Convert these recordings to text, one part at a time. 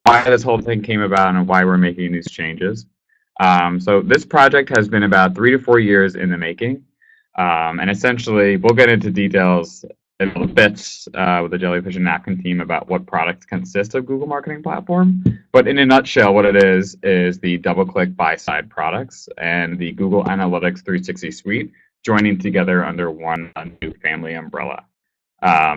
why this whole thing came about and why we're making these changes. So this project has been about 3 to 4 years in the making, and essentially we'll get into details in a little bit with the Jellyfish and Napkin team about what products consist of Google Marketing Platform. But in a nutshell, what it is the DoubleClick buy-side products and the Google Analytics 360 suite joining together under one new family umbrella.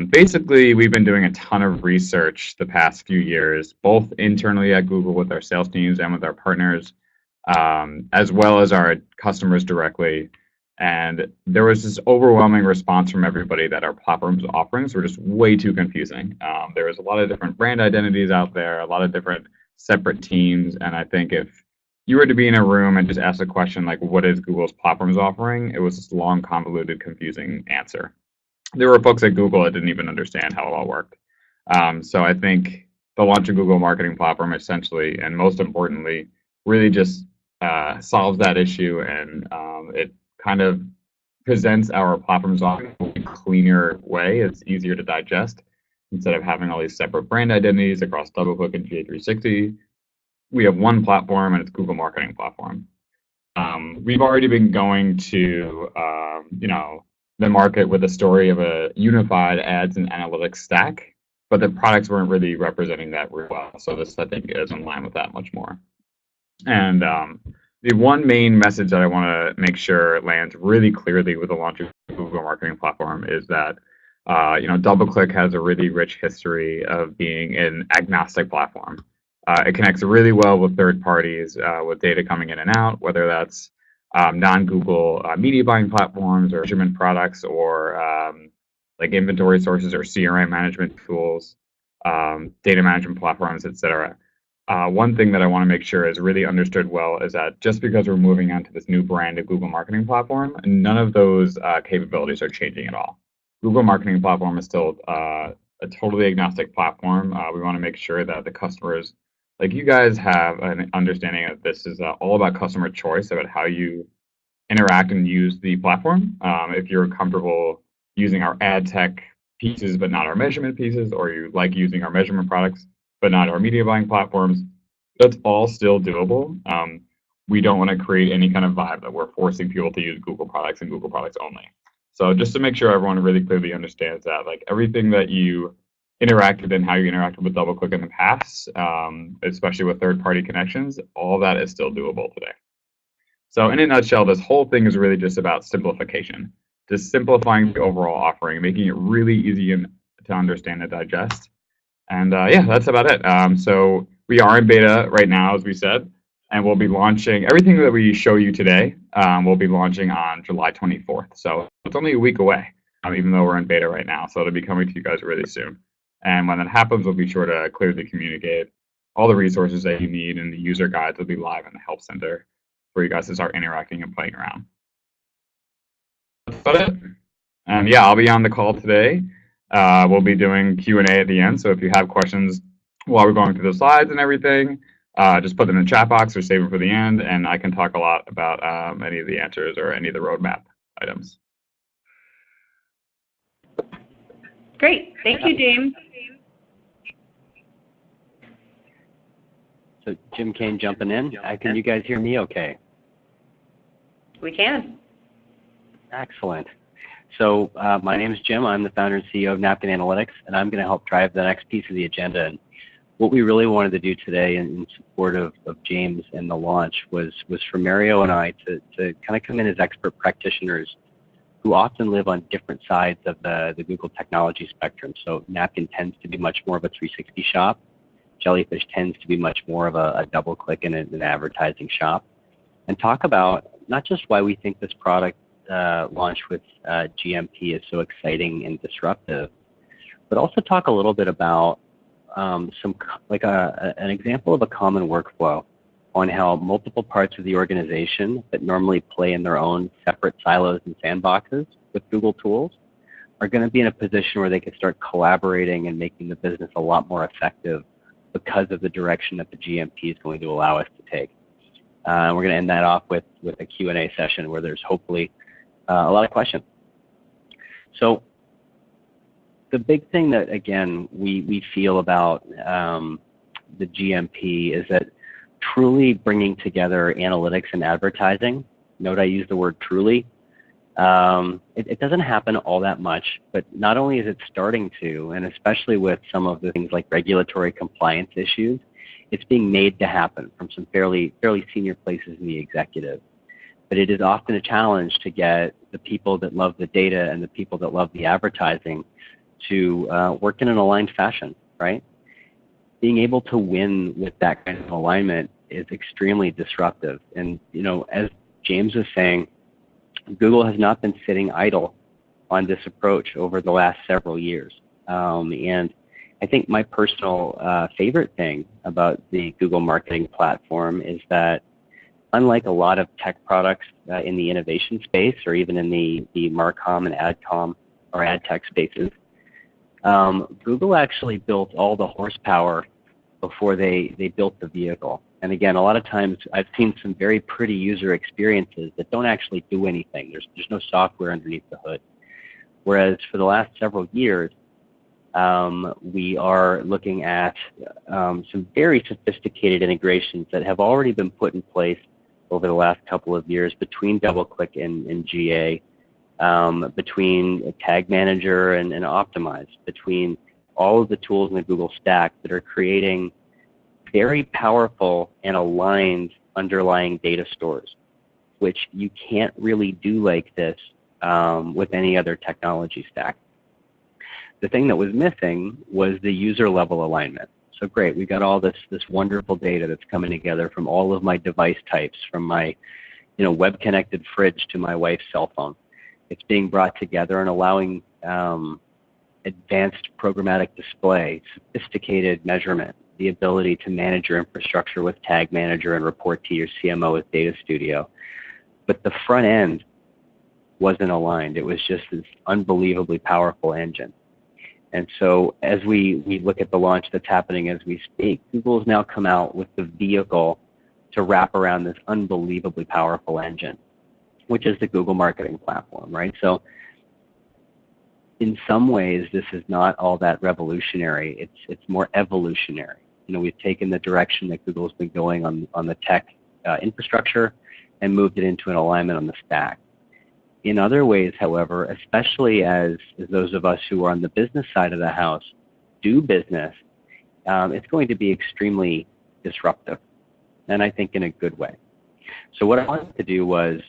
Basically, we've been doing a ton of research the past few years, both internally at Google with our sales teams and with our partners, as well as our customers directly. And there was this overwhelming response from everybody that our platform's offerings were just way too confusing. There was a lot of different brand identities out there, a lot of different separate teams, and I think if you were to be in a room and just ask a question like, "What is Google's platform's offering?" It was this long, convoluted, confusing answer. There were folks at Google that didn't even understand how it all worked. So I think the launch of Google Marketing Platform essentially, and most importantly, really just solves that issue, and it kind of presents our platforms offering in a cleaner way. It's easier to digest instead of having all these separate brand identities across DoubleClick and GA360. We have one platform, and it's Google Marketing Platform. We've already been going to, the market with a story of a unified ads and analytics stack, but the products weren't really representing that really well. So this, I think, is in line with that much more. And the one main message that I want to make sure lands really clearly with the launch of Google Marketing Platform is that, DoubleClick has a really rich history of being an agnostic platform. It connects really well with third parties with data coming in and out, whether that's non-Google media buying platforms or measurement products or like inventory sources or CRM management tools, data management platforms, etc. One thing that I want to make sure is really understood well is that just because we're moving on to this new branded Google Marketing Platform, none of those capabilities are changing at all. Google Marketing Platform is still a totally agnostic platform. We want to make sure that the customers, like you guys, have an understanding of this is all about customer choice, about how you interact and use the platform. If you're comfortable using our ad tech pieces but not our measurement pieces, or you like using our measurement products but not our media buying platforms, that's all still doable. We don't want to create any kind of vibe that we're forcing people to use Google products and Google products only. So just to make sure everyone really clearly understands that, like everything that you interacted and how you interacted with DoubleClick in the past, especially with third-party connections, all that is still doable today. So in a nutshell, this whole thing is really just about simplification, just simplifying the overall offering, making it really easy to understand and digest. And yeah, that's about it. So we are in beta right now, as we said, and we'll be launching everything that we show you today. We'll be launching on July 24th. So it's only a week away, even though we're in beta right now. So it'll be coming to you guys really soon. And when that happens, we'll be sure to clearly communicate all the resources that you need, and the user guides will be live in the Help Center for you guys to start interacting and playing around. That's about it. And yeah, I'll be on the call today. We'll be doing Q&A at the end. So if you have questions while we're going through the slides and everything, just put them in the chat box or save them for the end, and I can talk a lot about any of the answers or any of the roadmap items. Great. Thank you, James. So Jim Kane jumping in. Can you guys hear me okay? We can. Excellent. So my name is Jim. I'm the founder and CEO of Napkin Analytics, and I'm going to help drive the next piece of the agenda. And what we really wanted to do today in support of James and the launch was for Mario and I to kind of come in as expert practitioners who often live on different sides of the Google technology spectrum. So Napkin tends to be much more of a 360 shop. Jellyfish tends to be much more of a DoubleClick and an advertising shop. And talk about not just why we think this product launch with GMP is so exciting and disruptive, but also talk a little bit about an example of a common workflow on how multiple parts of the organization that normally play in their own separate silos and sandboxes with Google tools are going to be in a position where they can start collaborating and making the business a lot more effective because of the direction that the GMP is going to allow us to take. We're going to end that off with a Q&A session where there's hopefully a lot of questions. So the big thing that, again, we feel about the GMP is that truly bringing together analytics and advertising, note I use the word truly, it doesn't happen all that much, but not only is it starting to, and especially with some of the things like regulatory compliance issues, it's being made to happen from some fairly senior places in the executive. But it is often a challenge to get the people that love the data and the people that love the advertising to work in an aligned fashion, right? Being able to win with that kind of alignment is extremely disruptive. And, as James was saying, Google has not been sitting idle on this approach over the last several years. And I think my personal favorite thing about the Google Marketing Platform is that unlike a lot of tech products in the innovation space or even in the Marcom and AdCom or ad tech spaces, Google actually built all the horsepower before they built the vehicle. And again, a lot of times I've seen some very pretty user experiences that don't actually do anything. There's no software underneath the hood. Whereas for the last several years, we are looking at some very sophisticated integrations that have already been put in place over the last couple of years between DoubleClick and GA, between Tag Manager and Optimize, between all of the tools in the Google Stack that are creating very powerful and aligned underlying data stores, which you can't really do like this with any other technology stack. The thing that was missing was the user level alignment. So great, we got all this wonderful data that's coming together from all of my device types, from my web connected fridge to my wife's cell phone. It's being brought together and allowing advanced programmatic display, sophisticated measurement, the ability to manage your infrastructure with Tag Manager and report to your CMO with Data Studio. But the front end wasn't aligned. It was just this unbelievably powerful engine. And so as we look at the launch that's happening as we speak, Google has now come out with the vehicle to wrap around this unbelievably powerful engine, which is the Google Marketing Platform, right? So in some ways, this is not all that revolutionary. It's more evolutionary. We've taken the direction that Google's been going on the tech infrastructure and moved it into an alignment on the stack. In other ways, however, especially as those of us who are on the business side of the house do business, it's going to be extremely disruptive, and I think in a good way. So what I wanted to do was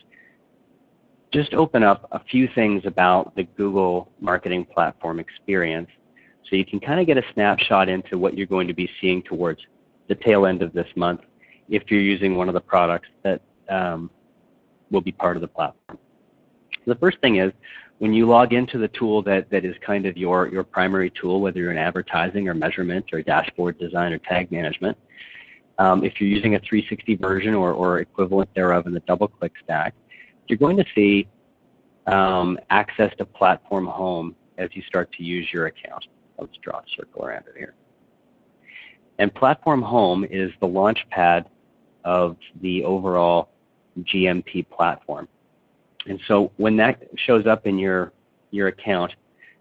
just open up a few things about the Google Marketing Platform experience so you can kind of get a snapshot into what you're going to be seeing towards the tail end of this month if you're using one of the products that will be part of the platform. The first thing is when you log into the tool that is kind of your primary tool, whether you're in advertising or measurement or dashboard design or tag management, if you're using a 360 version or equivalent thereof in the DoubleClick stack, you're going to see access to Platform Home as you start to use your account. Let's draw a circle around it here. And Platform Home is the launch pad of the overall GMP platform. And so when that shows up in your account,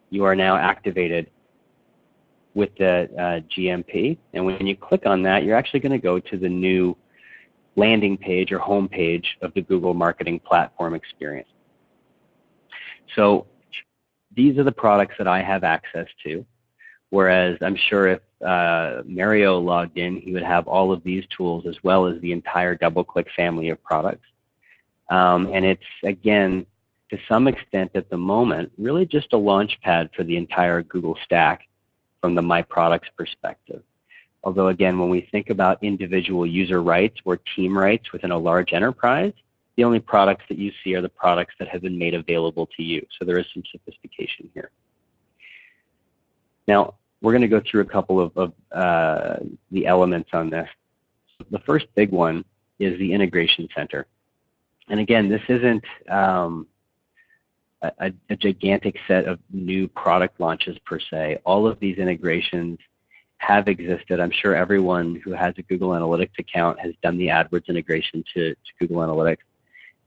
you are now activated with the GMP. And when you click on that, you're actually going to go to the new landing page or home page of the Google Marketing Platform experience. So these are the products that I have access to, whereas I'm sure if Mario logged in, he would have all of these tools as well as the entire DoubleClick family of products. And it's, again, to some extent at the moment, really just a launch pad for the entire Google stack from the My Products perspective. Although, again, when we think about individual user rights or team rights within a large enterprise, the only products that you see are the products that have been made available to you. So there is some sophistication here. Now, we're going to go through a couple of the elements on this. The first big one is the Integration Center. And again, this isn't a gigantic set of new product launches per se. All of these integrations have existed. I'm sure everyone who has a Google Analytics account has done the AdWords integration to Google Analytics.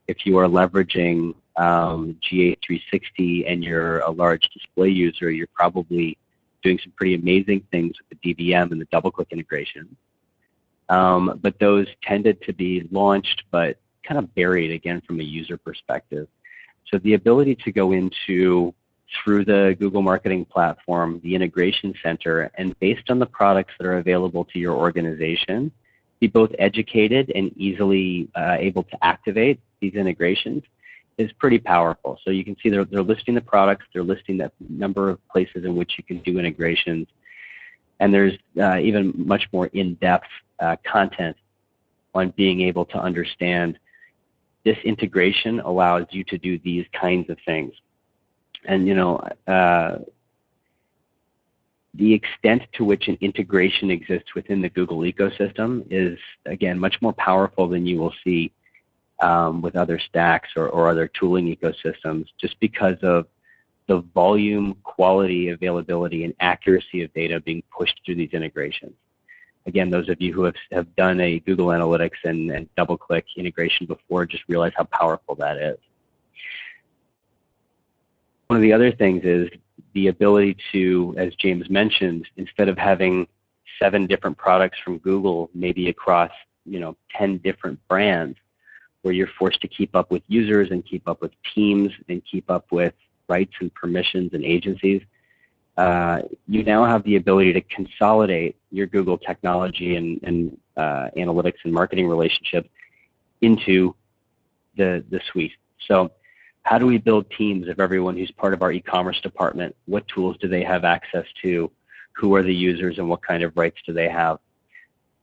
If you are leveraging GA360 and you're a large display user, you're probably doing some pretty amazing things with the DVM and the DoubleClick integration. but those tended to be launched but kind of buried again from a user perspective. So the ability to go into, through the Google Marketing Platform, the Integration Center, and based on the products that are available to your organization, be both educated and easily able to activate these integrations is pretty powerful. So you can see they're listing the products, they're listing the number of places in which you can do integrations, and there's even much more in-depth content on being able to understand this integration allows you to do these kinds of things. And the extent to which an integration exists within the Google ecosystem is, again, much more powerful than you will see with other stacks or other tooling ecosystems, just because of the volume, quality, availability, and accuracy of data being pushed through these integrations. Again, those of you who have done a Google Analytics and DoubleClick integration before just realize how powerful that is. One of the other things is the ability to, as James mentioned, instead of having 7 different products from Google, maybe across 10 different brands, where you're forced to keep up with users and keep up with teams and keep up with rights and permissions and agencies, you now have the ability to consolidate your Google technology and analytics and marketing relationship into the suite. So how do we build teams of everyone who's part of our e-commerce department? What tools do they have access to? Who are the users and what kind of rights do they have?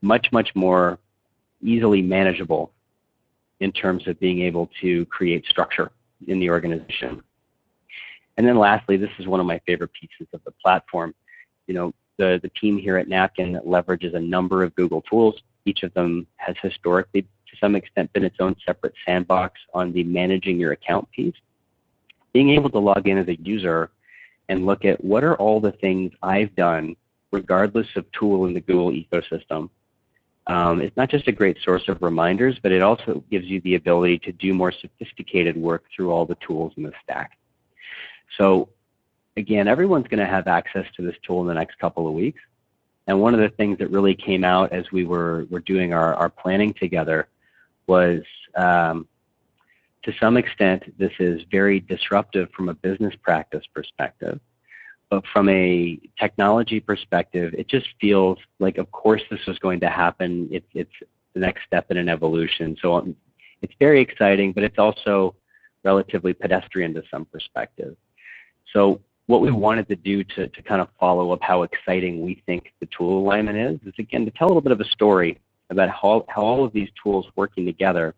Much, much more easily manageable in terms of being able to create structure in the organization. And then lastly, this is one of my favorite pieces of the platform. The team here at Napkin leverages a number of Google tools. Each of them has historically, to some extent, been its own separate sandbox on the managing your account piece. Being able to log in as a user and look at what are all the things I've done, regardless of tool in the Google ecosystem. It's not just a great source of reminders, but it also gives you the ability to do more sophisticated work through all the tools in the stack. So again, everyone's going to have access to this tool in the next couple of weeks. And one of the things that really came out as we were doing our planning together was, to some extent, this is very disruptive from a business practice perspective. But from a technology perspective, it just feels like, of course, this was going to happen. It's the next step in an evolution. So it's very exciting, but it's also relatively pedestrian to some perspective. So what we wanted to do to kind of follow up how exciting we think the tool alignment is again, to tell a little bit of a story about how all of these tools working together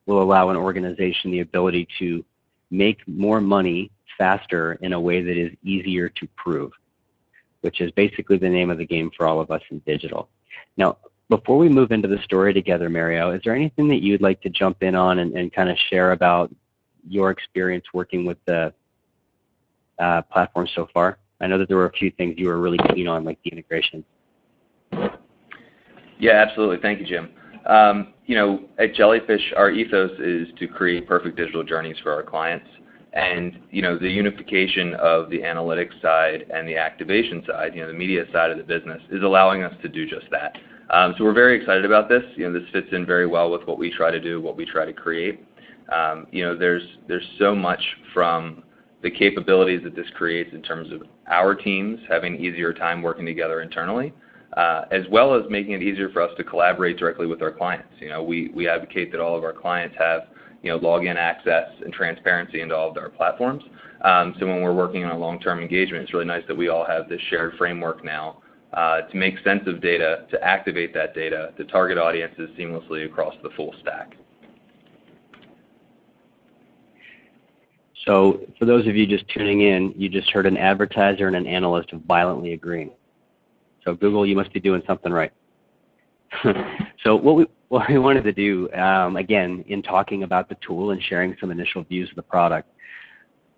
will allow an organization the ability to make more money faster in a way that is easier to prove, which is basically the name of the game for all of us in digital. Now, before we move into the story together, Mario, is there anything that you'd like to jump in on and kind of share about your experience working with the platform so far? I know that there were a few things you were really keen on, like the integration. Yeah, absolutely. Thank you, Jim. At Jellyfish, our ethos is to create perfect digital journeys for our clients. And, the unification of the analytics side and the activation side, the media side of the business, is allowing us to do just that. So we're very excited about this. This fits in very well with what we try to do, what we try to create. There's so much from the capabilities that this creates in terms of our teams having easier time working together internally, as well as making it easier for us to collaborate directly with our clients. We advocate that all of our clients have login access and transparency into all of our platforms. So when we're working on a long-term engagement, it's really nice that we all have this shared framework now to make sense of data, to activate that data, to target audiences seamlessly across the full stack. So for those of you just tuning in, you just heard an advertiser and an analyst violently agreeing. So Google, you must be doing something right. So what we wanted to do, again, in talking about the tool and sharing some initial views of the product,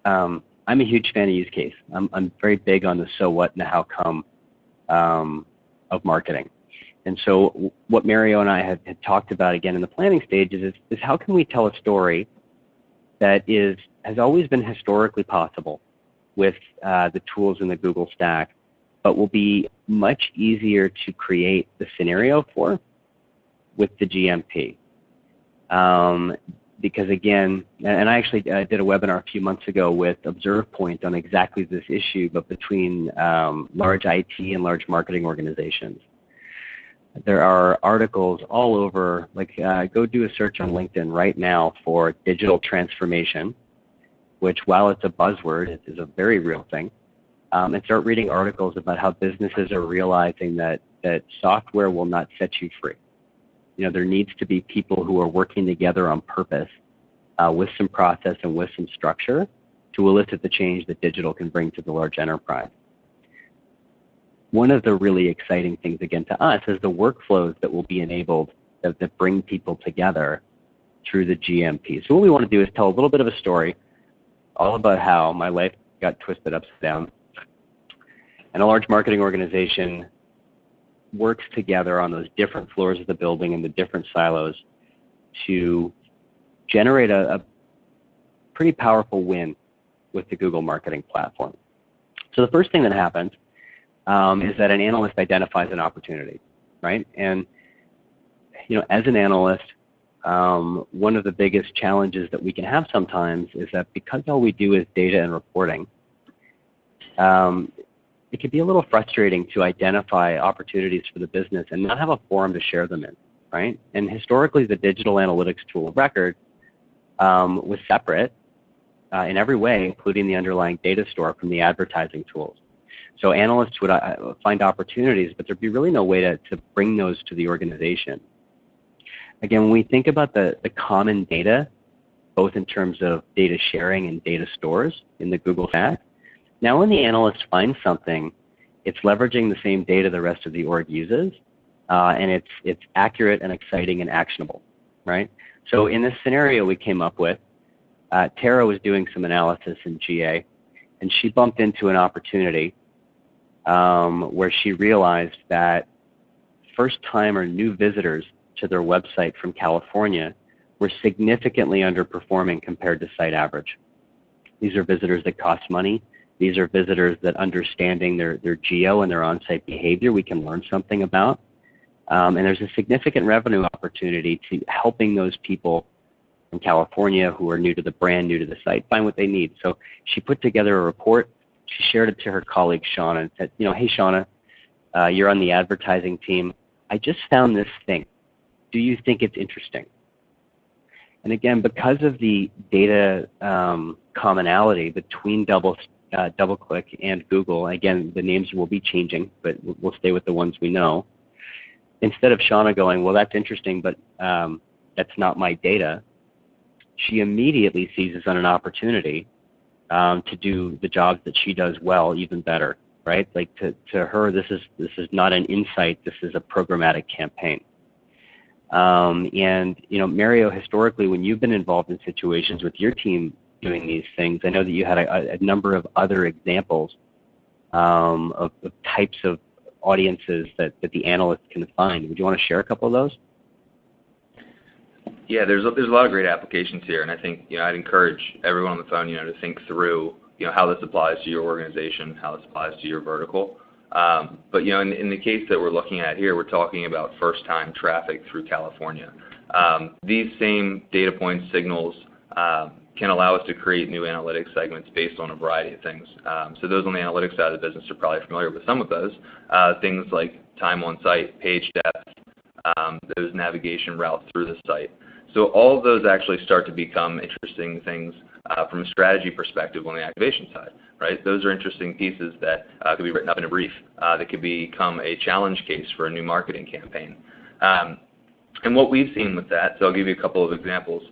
I'm a huge fan of use case. I'm very big on the so what and the how come of marketing. And so what Mario and I had talked about, again, in the planning stages is how can we tell a story that has always been historically possible with the tools in the Google stack, but will be much easier to create the scenario for with the GMP. Because again, and I actually did a webinar a few months ago with ObservePoint on exactly this issue, but between large IT and large marketing organizations. There are articles all over, like go do a search on LinkedIn right now for digital transformation, which while it's a buzzword, it is a very real thing. And start reading articles about how businesses are realizing that software will not set you free. You know, there needs to be people who are working together on purpose with some process and with some structure to elicit the change that digital can bring to the large enterprise. One of the really exciting things, again, to us is the workflows that will be enabled that bring people together through the GMP. So what we want to do is tell a little bit of a story all about how my life got twisted upside down. And a large marketing organization works together on those different floors of the building and the different silos to generate a pretty powerful win with the Google Marketing Platform. So the first thing that happens is that an analyst identifies an opportunity, right? And you know, as an analyst, one of the biggest challenges that we can have sometimes is that because all we do is data and reporting, it can be a little frustrating to identify opportunities for the business and not have a forum to share them in, right? And historically, the digital analytics tool of record was separate in every way, including the underlying data store from the advertising tools. So analysts would find opportunities, but there'd be really no way to bring those to the organization. Again, when we think about the common data, both in terms of data sharing and data stores in the Google stack, now when the analyst finds something, it's leveraging the same data the rest of the org uses, and it's accurate and exciting and actionable, right? So in this scenario we came up with, Tara was doing some analysis in GA, and she bumped into an opportunity where she realized that first-time or new visitors to their website from California were significantly underperforming compared to site average. These are visitors that cost money. These are visitors that understanding their geo and their on-site behavior we can learn something about. And there's a significant revenue opportunity to helping those people from California who are new to the brand, new to the site, find what they need. So she put together a report. She shared it to her colleague, Shauna, and said, you know, hey, Shauna, you're on the advertising team. I just found this thing. Do you think it's interesting? And again, because of the data commonality between DoubleClick and Google, again, the names will be changing, but we'll stay with the ones we know. Instead of Shauna going, well, that's interesting, but that's not my data, she immediately seizes on an opportunity to do the jobs that she does well even better, right? Like to her, this is not an insight, this is a programmatic campaign. And you know, Mario, historically, when you've been involved in situations with your team doing these things, I know that you had a number of other examples of types of audiences that the analysts can find. Would you want to share a couple of those? Yeah, there's a lot of great applications here, and I think, you know, I'd encourage everyone on the phone, you know, to think through, you know, how this applies to your organization, how this applies to your vertical. But you know, in the case that we're looking at here, we're talking about first-time traffic through California. These same data points, signals, can allow us to create new analytics segments based on a variety of things. So those on the analytics side of the business are probably familiar with some of those. Things like time on site, page depth, those navigation routes through the site. So all of those actually start to become interesting things from a strategy perspective on the activation side, right? Those are interesting pieces that could be written up in a brief, that could become a challenge case for a new marketing campaign. And what we've seen with that, so I'll give you a couple of examples.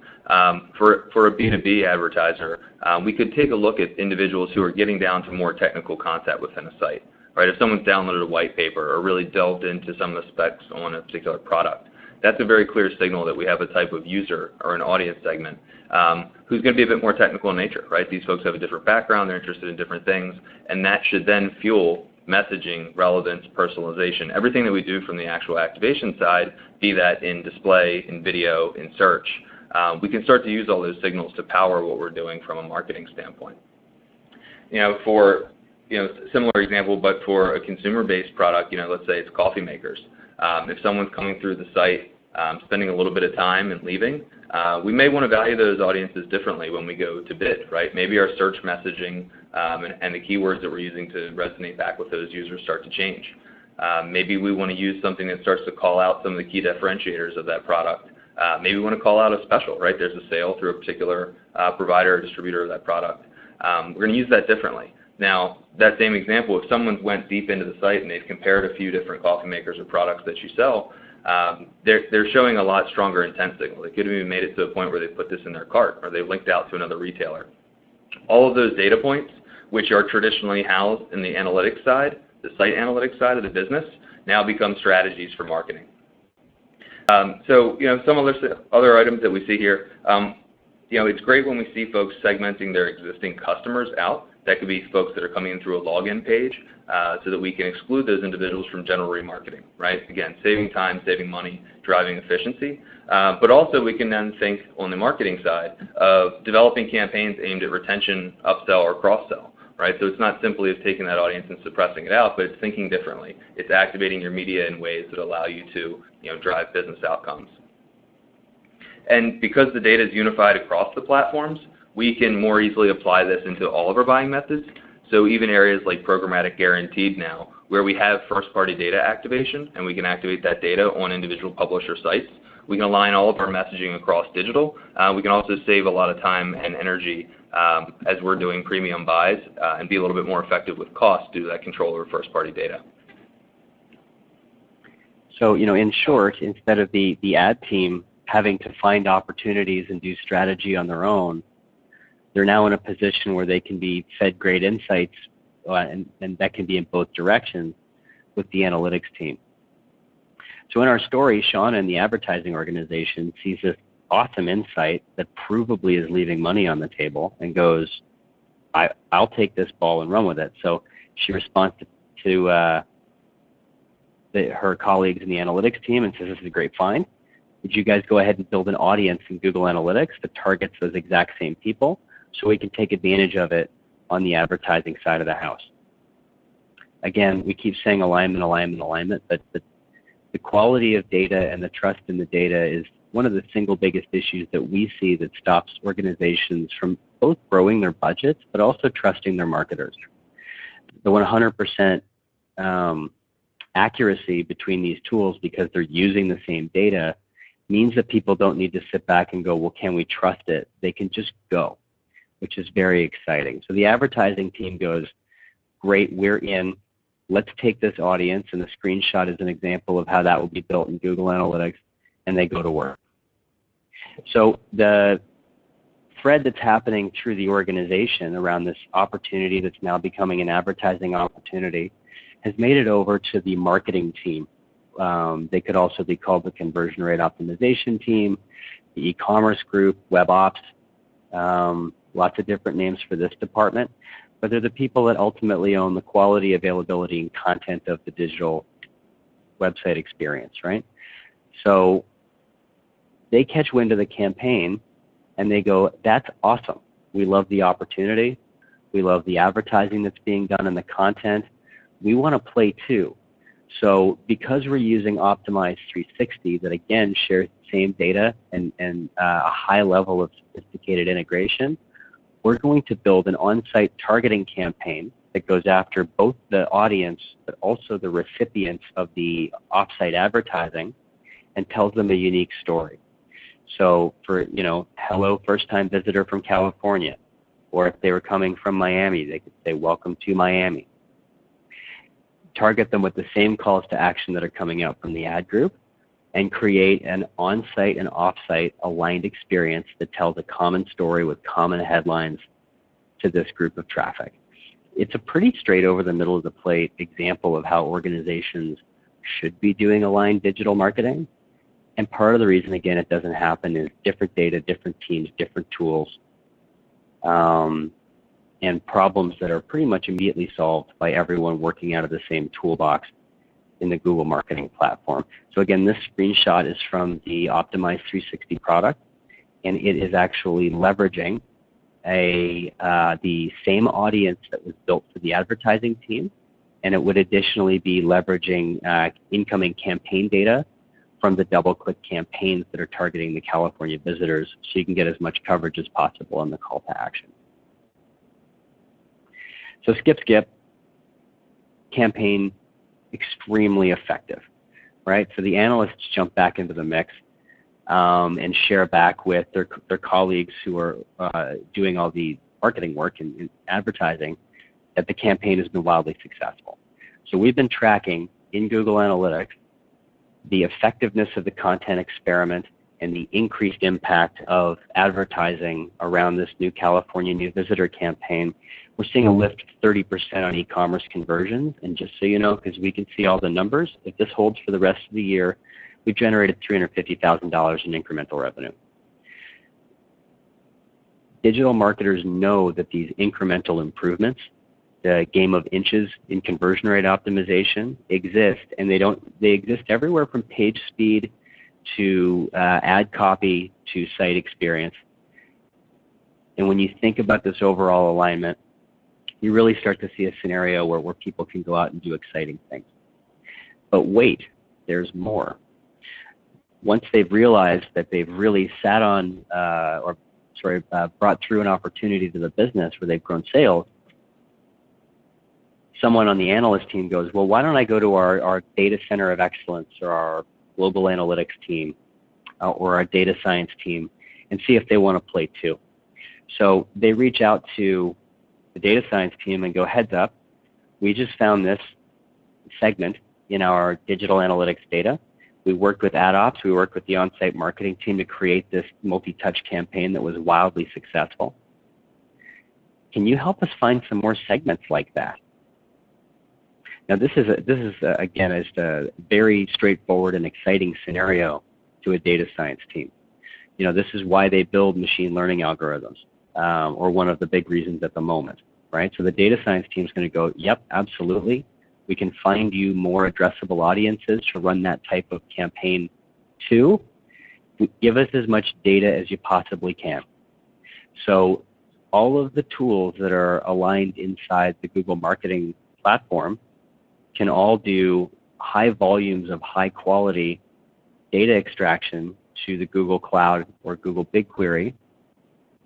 For a B2B advertiser, we could take a look at individuals who are getting down to more technical content within a site, right? If someone's downloaded a white paper or really delved into some of the specs on a particular product, that's a very clear signal that we have a type of user or an audience segment who's going to be a bit more technical in nature, right? These folks have a different background, they're interested in different things, and that should then fuel messaging, relevance, personalization, everything that we do from the actual activation side, be that in display, in video, in search. We can start to use all those signals to power what we're doing from a marketing standpoint. You know, for similar example, but for a consumer-based product, let's say it's coffee makers. If someone's coming through the site, spending a little bit of time and leaving, we may want to value those audiences differently when we go to bid, right? Maybe our search messaging and the keywords that we're using to resonate back with those users start to change. Maybe we want to use something that starts to call out some of the key differentiators of that product. Maybe we want to call out a special, right? There's a sale through a particular provider or distributor of that product. We're going to use that differently. Now, that same example, if someone went deep into the site and they've compared a few different coffee makers or products that you sell, they're showing a lot stronger intent signal. They could have even made it to a point where they put this in their cart or they linked out to another retailer. All of those data points, which are traditionally housed in the analytics side, the site analytics side of the business, now become strategies for marketing. So, some other items that we see here, it's great when we see folks segmenting their existing customers out. That could be folks that are coming in through a login page so that we can exclude those individuals from general remarketing, right? Again, saving time, saving money, driving efficiency. But also we can then think on the marketing side of developing campaigns aimed at retention, upsell, or cross-sell, right? So it's not simply of taking that audience and suppressing it out, but it's thinking differently. It's activating your media in ways that allow you to drive business outcomes. And because the data is unified across the platforms, we can more easily apply this into all of our buying methods. So even areas like programmatic guaranteed now, where we have first-party data activation and we can activate that data on individual publisher sites, we can align all of our messaging across digital. We can also save a lot of time and energy as we're doing premium buys and be a little bit more effective with cost due to that control over first-party data. So, in short, instead of the ad team having to find opportunities and do strategy on their own, they're now in a position where they can be fed great insights, and that can be in both directions with the analytics team. So in our story, Sean and the advertising organization sees this awesome insight that provably is leaving money on the table and goes, I'll take this ball and run with it. So she responds to her colleagues in the analytics team and says, this is a great find. Would you guys go ahead and build an audience in Google Analytics that targets those exact same people so we can take advantage of it on the advertising side of the house? Again, we keep saying alignment, alignment, alignment, but the quality of data and the trust in the data is one of the single biggest issues that we see that stops organizations from both growing their budgets but also trusting their marketers. The 100% accuracy between these tools, because they're using the same data, means that people don't need to sit back and go, well, can we trust it? They can just go, which is very exciting. So the advertising team goes, great, we're in. Let's take this audience, and the screenshot is an example of how that will be built in Google Analytics, and they go to work. So the thread that's happening through the organization around this opportunity that's now becoming an advertising opportunity has made it over to the marketing team. They could also be called the conversion rate optimization team, the e-commerce group, web ops, lots of different names for this department, but they're the people that ultimately own the quality, availability, and content of the digital website experience, right? So they catch wind of the campaign and they go, that's awesome. We love the opportunity. We love the advertising that's being done and the content. We want to play too. So because we're using Optimize 360 that again shares the same data and a high level of sophisticated integration, we're going to build an on-site targeting campaign that goes after both the audience but also the recipients of the off-site advertising and tells them a unique story. So for, hello, first-time visitor from California, or if they were coming from Miami, they could say, welcome to Miami. Target them with the same calls to action that are coming out from the ad group and create an on-site and off-site aligned experience that tells a common story with common headlines to this group of traffic. It's a pretty straight over the middle of the plate example of how organizations should be doing aligned digital marketing. And part of the reason, again, it doesn't happen is different data, different teams, different tools, and problems that are pretty much immediately solved by everyone working out of the same toolbox in the Google Marketing Platform. So again, this screenshot is from the Optimize 360 product, and it is actually leveraging the same audience that was built for the advertising team, and it would additionally be leveraging incoming campaign data from the DoubleClick campaigns that are targeting the California visitors, so you can get as much coverage as possible in the call to action. So Skip campaign, extremely effective, right? So the analysts jump back into the mix and share back with their colleagues who are doing all the marketing work and advertising that the campaign has been wildly successful. So we've been tracking in Google Analytics the effectiveness of the content experiment and the increased impact of advertising around this new California new visitor campaign. We're seeing a lift of 30% on e-commerce conversions. And just so you know, because we can see all the numbers, if this holds for the rest of the year, we've generated $350,000 in incremental revenue. Digital marketers know that these incremental improvements, the game of inches in conversion rate optimization, exist, and they exist everywhere from page speed to ad copy to site experience. And when you think about this overall alignment, you really start to see a scenario where people can go out and do exciting things. But wait, there's more. Once they've realized that they've really sat on, brought through an opportunity to the business where they've grown sales, someone on the analyst team goes, well, why don't I go to our data center of excellence or our global analytics team or our data science team and see if they want to play too. So they reach out to the data science team and go, heads up, we just found this segment in our digital analytics data. We worked with AdOps, we worked with the on-site marketing team to create this multi-touch campaign that was wildly successful. Can you help us find some more segments like that? Now this is again, a very straightforward and exciting scenario to a data science team. You know, this is why they build machine learning algorithms, or one of the big reasons at the moment, right? So the data science team is going to go, yep, absolutely. We can find you more addressable audiences to run that type of campaign to. Give us as much data as you possibly can. So all of the tools that are aligned inside the Google Marketing Platform can all do high volumes of high quality data extraction to the Google Cloud or Google BigQuery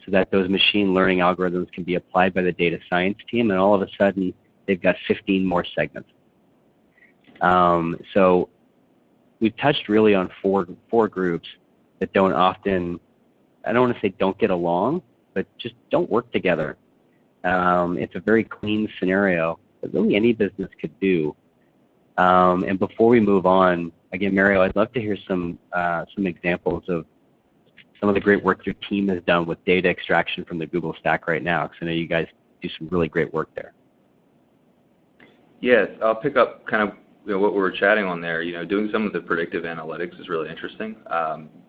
so that those machine learning algorithms can be applied by the data science team, and all of a sudden they've got 15 more segments. So we've touched really on four groups that don't often, I don't want to say don't get along, but just don't work together. It's a very clean scenario that really any business could do. And before we move on, again, Mario, I'd love to hear some examples of some of the great work your team has done with data extraction from the Google Stack right now, because I know you guys do some really great work there. Yes, I'll pick up kind of what we were chatting on there. Doing some of the predictive analytics is really interesting.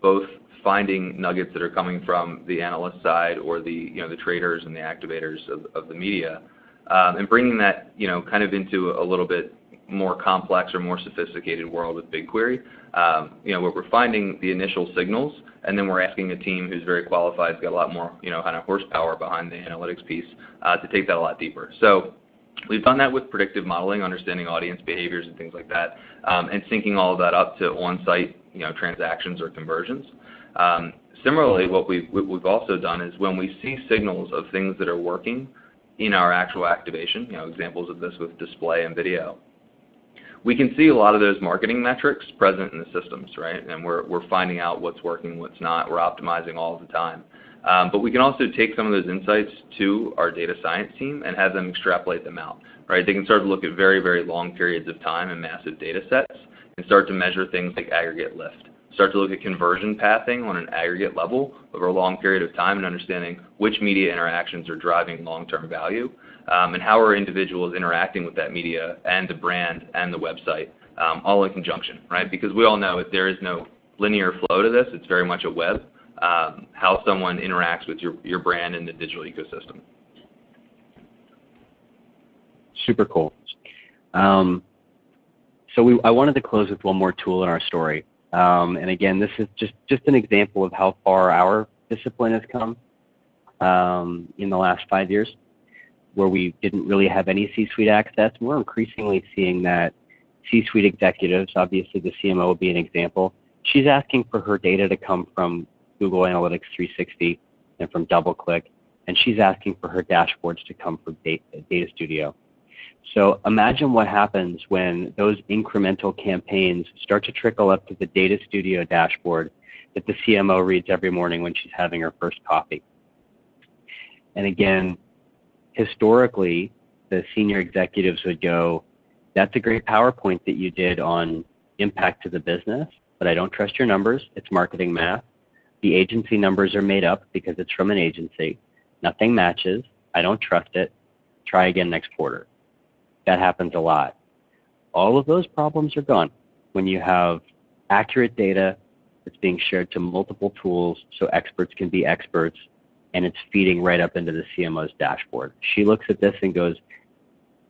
Both finding nuggets that are coming from the analyst side or the the traders and the activators of the media, and bringing that kind of into a little bit more complex or more sophisticated world with BigQuery. Where we're finding the initial signals, and then we're asking a team who's very qualified, has got a lot more kind of horsepower behind the analytics piece, to take that a lot deeper. So we've done that with predictive modeling, understanding audience behaviors and things like that, and syncing all of that up to on-site transactions or conversions. Similarly, what we've also done is when we see signals of things that are working in our actual activation, examples of this with display and video, we can see a lot of those marketing metrics present in the systems, right? And we're finding out what's working, what's not. We're optimizing all the time. But we can also take some of those insights to our data science team and have them extrapolate them out, right? They can start to look at very, very long periods of time and massive data sets and start to measure things like aggregate lift. Start to look at conversion pathing on an aggregate level over a long period of time and understanding which media interactions are driving long-term value, and how are individuals interacting with that media and the brand and the website, all in conjunction, right? Because we all know that there is no linear flow to this. It's very much a web, how someone interacts with your brand in the digital ecosystem. Super cool. So I wanted to close with one more tool in our story. And again, this is just an example of how far our discipline has come. in the last 5 years, where we didn't really have any C-suite access. We're increasingly seeing that C-suite executives, obviously the CMO would be an example, she's asking for her data to come from Google Analytics 360 and from DoubleClick, and she's asking for her dashboards to come from Data Studio. So imagine what happens when those incremental campaigns start to trickle up to the Data Studio dashboard that the CMO reads every morning when she's having her first coffee. And again, historically, the senior executives would go, that's a great PowerPoint that you did on impact to the business, but I don't trust your numbers. It's marketing math. The agency numbers are made up because it's from an agency. Nothing matches. I don't trust it. Try again next quarter. That happens a lot. All of those problems are gone when you have accurate data that's being shared to multiple tools so experts can be experts, and it's feeding right up into the CMO's dashboard. She looks at this and goes,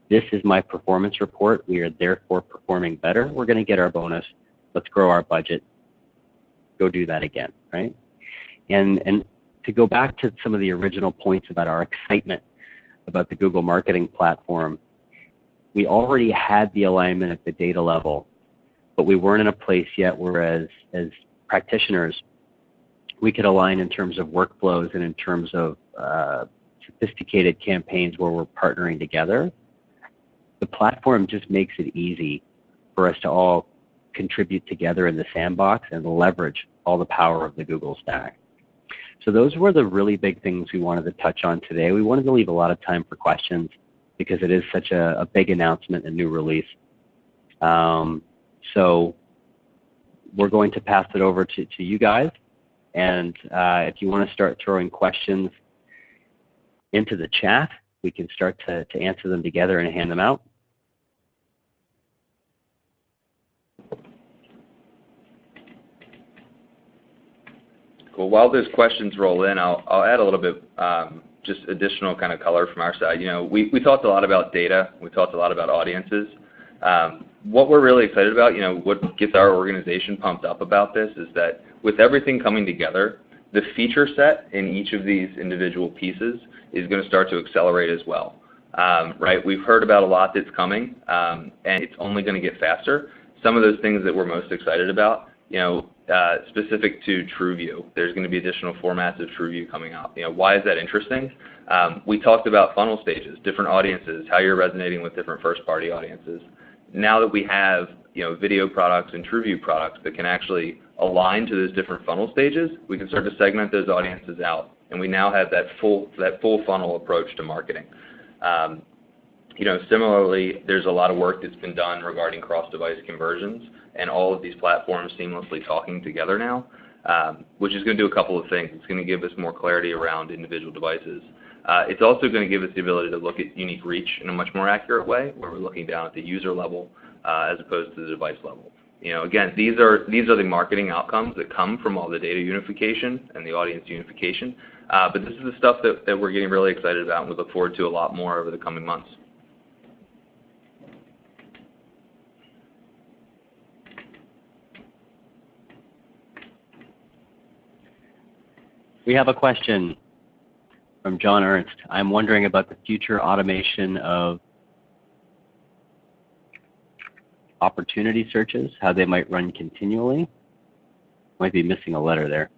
this is my performance report. We are therefore performing better. We're going to get our bonus. Let's grow our budget. Go do that again, right? And to go back to some of the original points about our excitement about the Google Marketing Platform, we already had the alignment at the data level, but we weren't in a place yet where as practitioners, we could align in terms of workflows and in terms of sophisticated campaigns where we're partnering together. The platform just makes it easy for us to all contribute together in the sandbox and leverage all the power of the Google stack. So those were the really big things we wanted to touch on today. We wanted to leave a lot of time for questions because it is such a big announcement and new release. So we're going to pass it over to you guys. And if you want to start throwing questions into the chat, we can start to answer them together and hand them out. Well, while those questions roll in, I'll add a little bit just additional kind of color from our side. You know, we talked a lot about data. We talked a lot about audiences. What we're really excited about, you know, what gets our organization pumped up about this is that with everything coming together, the feature set in each of these individual pieces is going to start to accelerate as well. Right? We've heard about a lot that's coming, and it's only going to get faster. Some of those things that we're most excited about, you know, specific to TrueView, there's going to be additional formats of TrueView coming out. You know, why is that interesting? We talked about funnel stages, different audiences, how you're resonating with different first-party audiences. Now that we have, you know, video products and TrueView products that can actually align to those different funnel stages, we can start to segment those audiences out, and we now have that full funnel approach to marketing. You know, similarly, there's a lot of work that's been done regarding cross-device conversions and all of these platforms seamlessly talking together now, which is going to do a couple of things. It's going to give us more clarity around individual devices. It's also going to give us the ability to look at unique reach in a much more accurate way, where we're looking down at the user level as opposed to the device level. You know, again, these are the marketing outcomes that come from all the data unification and the audience unification. But this is the stuff that we're getting really excited about, and we look forward to a lot more over the coming months. We have a question from John Ernst. I'm wondering about the future automation of opportunity searches, how they might run continually. Might be missing a letter there.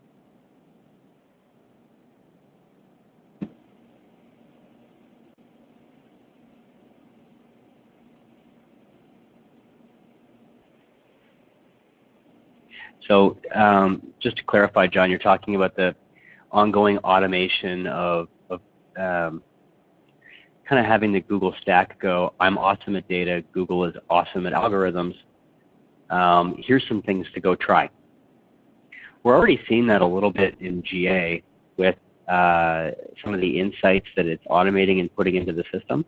So just to clarify, John, you're talking about the ongoing automation of kind of having the Google stack go, I'm awesome at data, Google is awesome at algorithms. Here's some things to go try. We're already seeing that a little bit in GA with some of the insights that it's automating and putting into the system.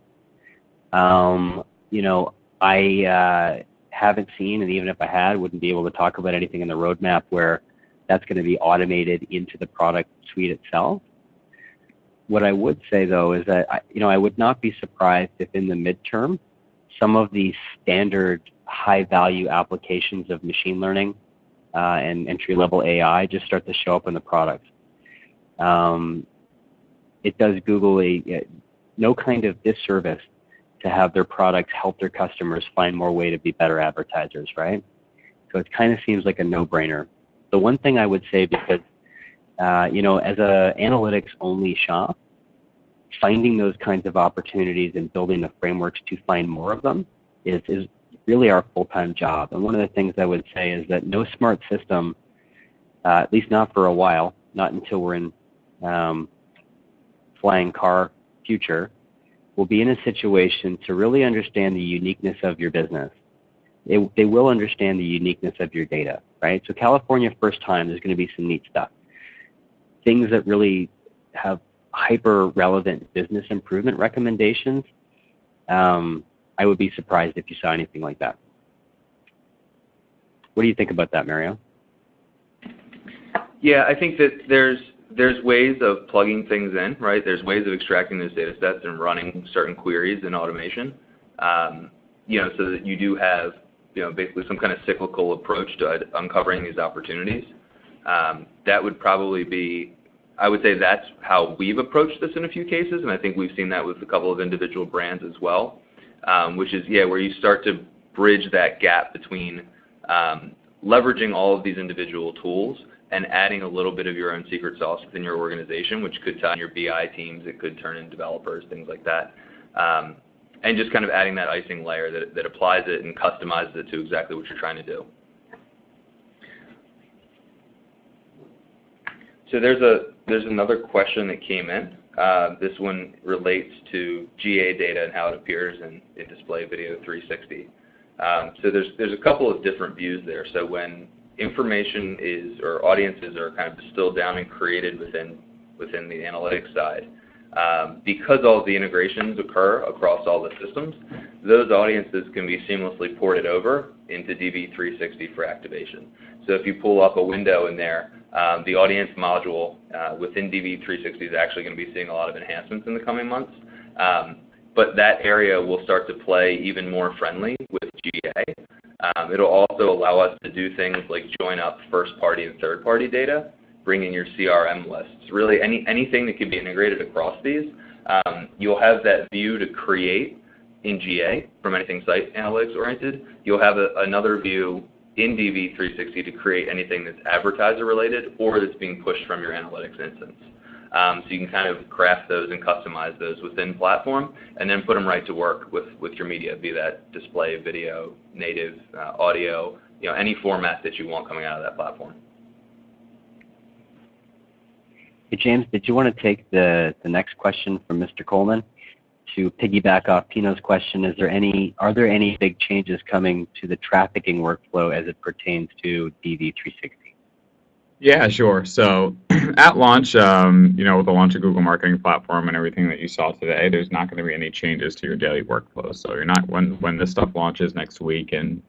You know, I haven't seen, and even if I had, wouldn't be able to talk about anything in the roadmap where that's going to be automated into the product suite itself. What I would say, though, is that I would not be surprised if in the midterm, some of these standard high-value applications of machine learning and entry-level AI just start to show up in the product. it does Google no kind of disservice to have their products help their customers find more way to be better advertisers, right? So it kind of seems like a no-brainer. The one thing I would say, because as a analytics-only shop, finding those kinds of opportunities and building the frameworks to find more of them is really our full-time job. And one of the things I would say is that no smart system, at least not for a while, not until we're in flying car future, will be in a situation to really understand the uniqueness of your business. They will understand the uniqueness of your data, right? So California first time, there's going to be some neat stuff. Things that really have hyper relevant business improvement recommendations. I would be surprised if you saw anything like that. What do you think about that, Mario? Yeah, I think that there's ways of plugging things in, right? There's ways of extracting those data sets and running certain queries in automation, so that you do have, basically some kind of cyclical approach to uncovering these opportunities. That would probably be, I would say that's how we've approached this in a few cases, and I think we've seen that with a couple of individual brands as well, which is, where you start to bridge that gap between leveraging all of these individual tools and adding a little bit of your own secret sauce within your organization, which could tie in your BI teams, it could turn in developers, things like that. And just kind of adding that icing layer that applies it and customizes it to exactly what you're trying to do. So there's another question that came in. This one relates to GA data and how it appears in Display Video 360. So there's a couple of different views there. So when information or audiences are kind of distilled down and created within the analytics side, because all of the integrations occur across all the systems, those audiences can be seamlessly ported over into DV360 for activation. So if you pull up a window in there, the audience module within DV360 is actually going to be seeing a lot of enhancements in the coming months. But that area will start to play even more friendly with GA. It'll also allow us to do things like join up first-party and third-party data, bring in your CRM lists, really anything that can be integrated across these. You'll have that view to create in GA from anything site analytics oriented. You'll have another view in DV360 to create anything that's advertiser related or that's being pushed from your analytics instance. So you can kind of craft those and customize those within platform and then put them right to work with your media, be that display, video, native, audio, any format that you want coming out of that platform. Hey, James, did you want to take the next question from Mr. Coleman? To piggyback off Pino's question, are there any big changes coming to the trafficking workflow as it pertains to DV360? Yeah, sure. So at launch, with the launch of Google Marketing Platform and everything that you saw today, there's not going to be any changes to your daily workflow. So you're not, when this stuff launches next week and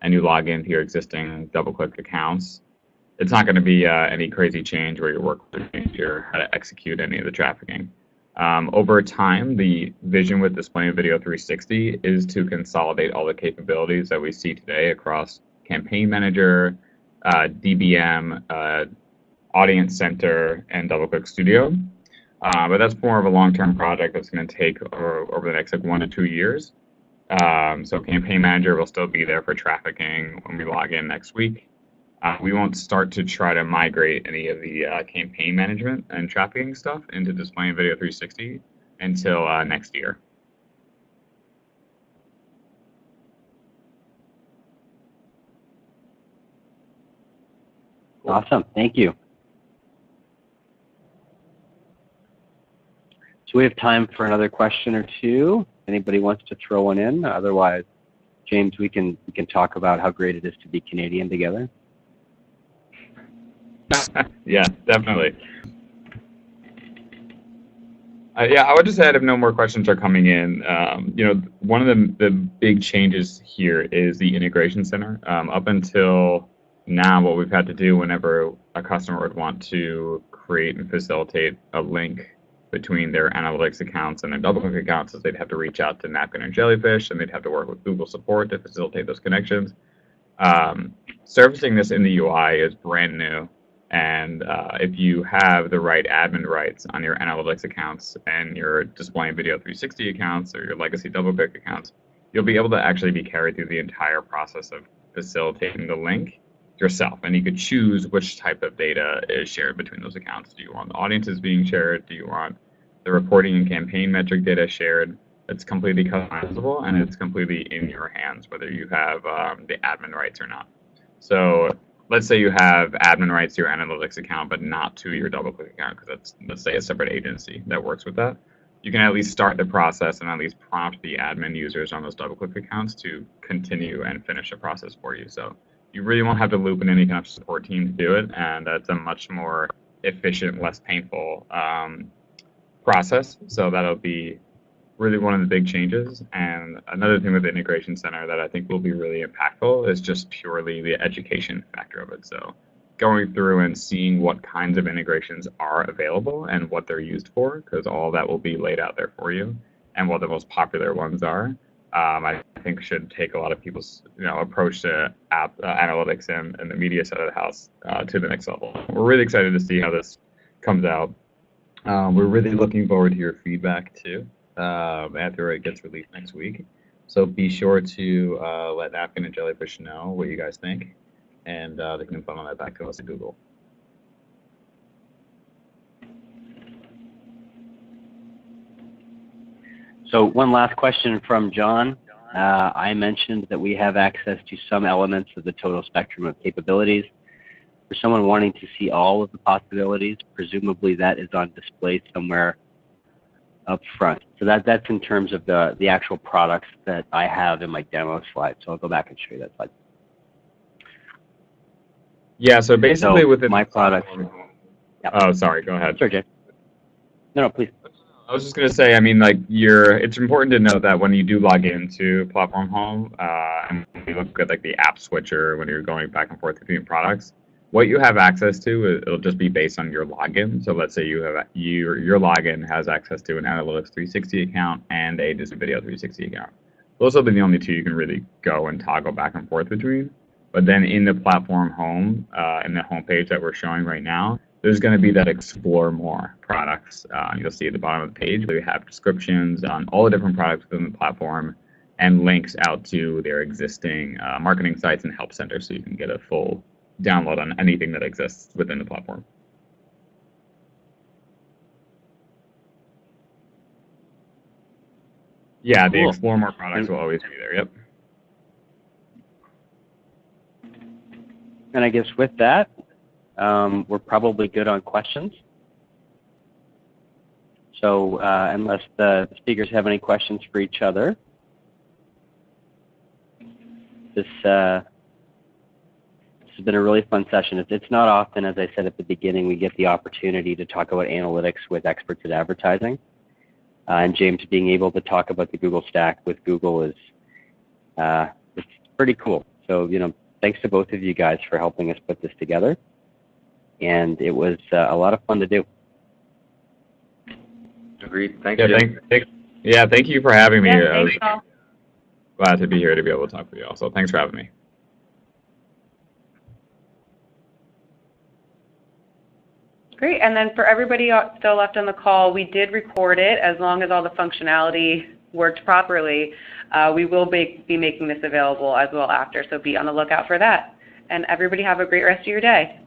you log into your existing DoubleClick accounts, it's not going to be any crazy change where your workflow will change or how to execute any of the trafficking. Over time, the vision with Display Video 360 is to consolidate all the capabilities that we see today across Campaign Manager, DBM, Audience Center, and DoubleClick Studio. But that's more of a long-term project that's going to take over the next 1 to 2 years. So Campaign Manager will still be there for trafficking when we log in next week. We won't start to try to migrate any of the campaign management and trafficking stuff into Display Video 360 until next year. Awesome, thank you. So we have time for another question or two. Anybody wants to throw one in? Otherwise, James, we can talk about how great it is to be Canadian together. Yeah, definitely. I would just add, if no more questions are coming in, one of the big changes here is the integration center. Up until now, what we've had to do whenever a customer would want to create and facilitate a link between their analytics accounts and their DoubleClick accounts is they'd have to reach out to Napkin and Jellyfish, and they'd have to work with Google support to facilitate those connections. Servicing this in the UI is brand new. And if you have the right admin rights on your analytics accounts and your displaying video 360 accounts or your legacy DoubleClick accounts, you'll be able to actually be carried through the entire process of facilitating the link yourself. And you could choose which type of data is shared between those accounts. Do you want the audiences being shared? Do you want the reporting and campaign metric data shared? It's completely customizable and it's completely in your hands, whether you have the admin rights or not. So let's say you have admin rights to your analytics account, but not to your DoubleClick account, because that's, let's say, a separate agency that works with that. You can at least start the process and at least prompt the admin users on those DoubleClick accounts to continue and finish the process for you. So you really won't have to loop in any kind of support team to do it, and that's a much more efficient, less painful process. So that'll be really one of the big changes. And another thing with the Integration Center that I think will be really impactful is just purely the education factor of it. So going through and seeing what kinds of integrations are available and what they're used for, because all that will be laid out there for you, and what the most popular ones are, I think should take a lot of people's approach to app analytics and the media side of the house to the next level. We're really excited to see how this comes out. We're really looking forward to your feedback too after it gets released next week. So be sure to let Napkin and Jellyfish know what you guys think, and they can funnel that back to us at Google. So one last question from John. I mentioned that we have access to some elements of the total spectrum of capabilities. For someone wanting to see all of the possibilities, presumably that is on display somewhere up front. So that's in terms of the actual products that I have in my demo slide. So I'll go back and show you that slide. Yeah, so basically within my product. Yeah. Oh, sorry, go ahead. Sure, Jay. No, please. I was just going to say, I mean, like, it's important to note that when you do log into Platform Home, and you look at like the app switcher when you're going back and forth between products, what you have access to, it'll just be based on your login. So let's say you have your login has access to an Analytics 360 account and a Disney Video 360 account. Those will be the only two you can really go and toggle back and forth between. But then in the Platform Home, in the homepage that we're showing right now, there's going to be that Explore More products. You'll see at the bottom of the page where we have descriptions on all the different products within the platform and links out to their existing marketing sites and help centers, so you can get a full download on anything that exists within the platform. Yeah, the Cool. Explore More products will always be there, yep. And I guess with that, we're probably good on questions. So unless the speakers have any questions for each other, this has been a really fun session. It's not often, as I said at the beginning, we get the opportunity to talk about analytics with experts at advertising. And James being able to talk about the Google Stack with Google is it's pretty cool. So, thanks to both of you guys for helping us put this together. And it was a lot of fun to do. Agreed. Thank you. Thank you for having me. Yeah, I was thanks, all. glad to be here to be able to talk with you all. So thanks for having me. Great. And then for everybody still left on the call, we did record it. As long as all the functionality worked properly, we will be making this available as well after. So be on the lookout for that. And everybody have a great rest of your day.